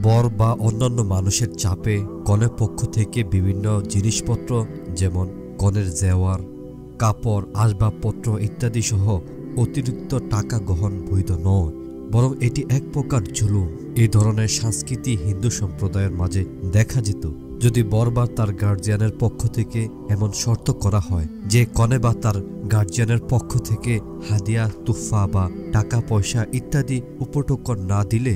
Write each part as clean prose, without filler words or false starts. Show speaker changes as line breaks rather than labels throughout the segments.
বর বা অন্যান্য মানুষের চাপে কনের পক্ষ থেকে বিভিন্ন জিনিসপত্র যেমন কনের জেওয়ার, কাপড়, আসবাবপত্র ইত্যাদি সহ অতিরিক্ত টাকা গ্রহণ বৈধ নয়, বরং এটি এক প্রকার জুলুম। এই ধরনের সংস্কৃতি হিন্দু সম্প্রদায়ের মাঝে দেখা যেত। যদি বর বা তার গার্জিয়ানের পক্ষ থেকে এমন শর্ত করা হয় যে কনে বা তার গার্জিয়ানের পক্ষ থেকে হাদিয়া, তুফা বা টাকা পয়সা ইত্যাদি উপটোকন না দিলে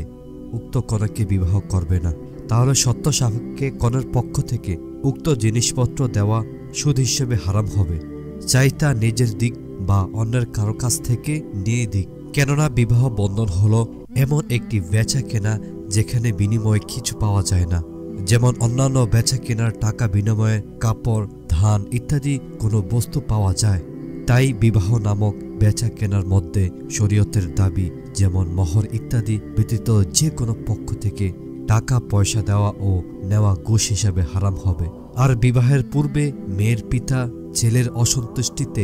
উক্ত কনেকে বিবাহ করবে না, তাহলে সত্য সাপেক্ষে কনের পক্ষ থেকে উক্ত জিনিসপত্র দেওয়া সুদ হিসেবে হারাম হবে, চাই তা নিজের দিক বা অন্যের কারো কাছ থেকে নিয়ে দিক। কেননা বিবাহ বন্ধন হলো এমন একটি বেচা কেনা যেখানে বিনিময়ে কিছু পাওয়া যায় না, যেমন অন্যান্য বেচা কেনার টাকা বিনিময়ে কাপড়, ধান ইত্যাদি কোনো বস্তু পাওয়া যায়। তাই বিবাহ নামক বেচা কেনার মধ্যে শরীয়তের দাবি যেমন মোহর ইত্যাদি ব্যতীত যে কোনো পক্ষ থেকে টাকা পয়সা দেওয়া ও নেওয়া ঘুষ হিসাবে হারাম হবে। আর বিবাহের পূর্বে মেয়ের পিতা ছেলের অসন্তুষ্টিতে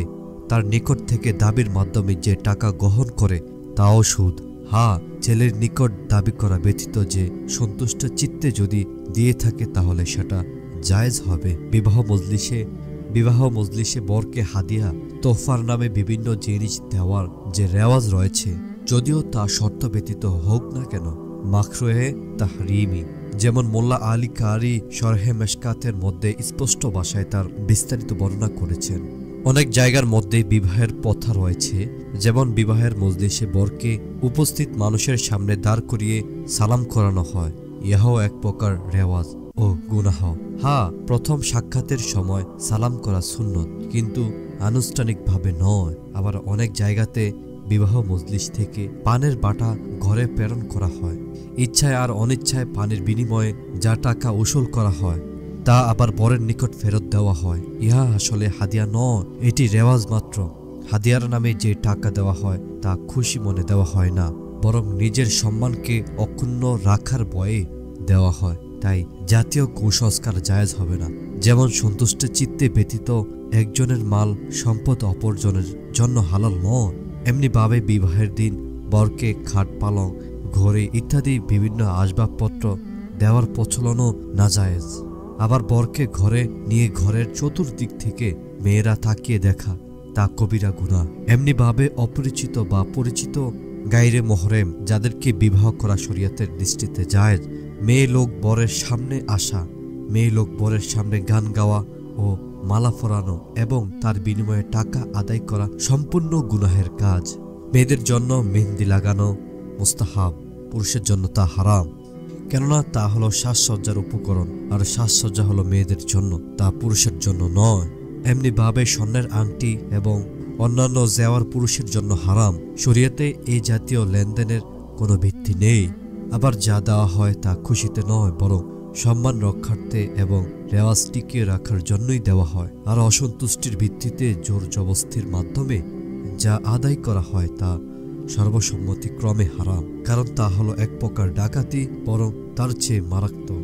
তার নিকট থেকে দাবির মাধ্যমে যে টাকা গ্রহণ করে তাও সুদ। হ্যাঁ, ছেলের নিকট দাবি করা ব্যতীত যে সন্তুষ্ট চিত্তে যদি দিয়ে থাকে তাহলে সেটা জায়েজ হবে। বিবাহ মজলিসে বরকে হাদিয়া, তোহফার নামে বিভিন্ন জিনিস দেওয়ার যে রেওয়াজ রয়েছে, যদিও তা শর্ত ব্যতীত হোক না কেন, মাকরুহে তাহরিমি, যেমন মোল্লা আলী কারি শরহে মেশকাতের মধ্যে স্পষ্ট ভাষায় তার বিস্তারিত বর্ণনা করেছেন। অনেক জায়গার মধ্যে বিবাহের প্রথা রয়েছে, যেমন বিবাহের মজলিসে বরকে উপস্থিত মানুষের সামনে দাঁড় করিয়ে সালাম করানো হয়। ইহাও এক প্রকার রেওয়াজ ও গুনাহ। হ্যাঁ, প্রথম সাক্ষাতের সময় সালাম করা সুন্নত, কিন্তু আনুষ্ঠানিকভাবে নয়। আবার অনেক জায়গাতে বিবাহ মজলিস থেকে পানের বাটা ঘরে প্রেরণ করা হয়। ইচ্ছায় আর অনিচ্ছায় পানির বিনিময়ে যা টাকা উসুল করা হয় তা আবার বরের নিকট ফেরত দেওয়া হয়। ইহা আসলে হাদিয়া নয়, এটি রেওয়াজ মাত্র। হাদিয়ার নামে যে টাকা দেওয়া হয় তা খুশি মনে দেওয়া হয় না, বরং নিজের সম্মানকে অক্ষুণ্ণ রাখার ভয়ে দেওয়া হয়। তাই জাতীয় কুসংস্কার জায়েজ হবে না। যেমন সন্তুষ্ট চিত্তে ব্যতীত একজনের মাল সম্পদ অপরজনের জন্য হালাল নয়, এমনিভাবে বিবাহের দিন বরকে খাট, পালং, ঘড়ি ইত্যাদি বিভিন্ন আসবাবপত্র দেওয়ার প্রচলনও নাজায়েজ। আবার বরকে ঘরে নিয়ে ঘরের চতুর্দিক থেকে মেয়েরা তাকিয়ে দেখা তা কবিরা গুনাহ। এমনিভাবে অপরিচিত বা পরিচিত গায়রে মোহরেম যাদেরকে বিবাহ করা শরীয়তের দৃষ্টিতে জায়েজ, মেয়ে লোক বরের সামনে আসা, মেয়ে লোক বরের সামনে গান গাওয়া ও মালা পরানো এবং তার বিনিময়ে টাকা আদায় করা সম্পূর্ণ গুনাহের কাজ। মেয়েদের জন্য মেহেন্দি লাগানো মুস্তাহাব, পুরুষের জন্য তা হারাম, কেননা তা হলো সাজসজ্জার উপকরণ, আর সাজসজ্জা হলো মেয়েদের জন্য, তা পুরুষের জন্য নয়। এমনিভাবে স্বর্ণের আংটি এবং অন্যান্য জেওয়ার পুরুষের জন্য হারাম। শরীয়তে এই জাতীয় লেনদেনের কোনো ভিত্তি নেই। আবার যা দেওয়া হয় তা খুশিতে নয়, বরং সম্মান রক্ষার্থে এবং রেওয়াজ টিকিয়ে রাখার জন্যই দেওয়া হয়। আর অসন্তুষ্টির ভিত্তিতে জোর জবস্তির মাধ্যমে যা আদায় করা হয় তা সর্বসম্মতিক্রমে হারাম, কারণ তা হলো এক প্রকার ডাকাতি, বরং তার চেয়ে মারাত্মক।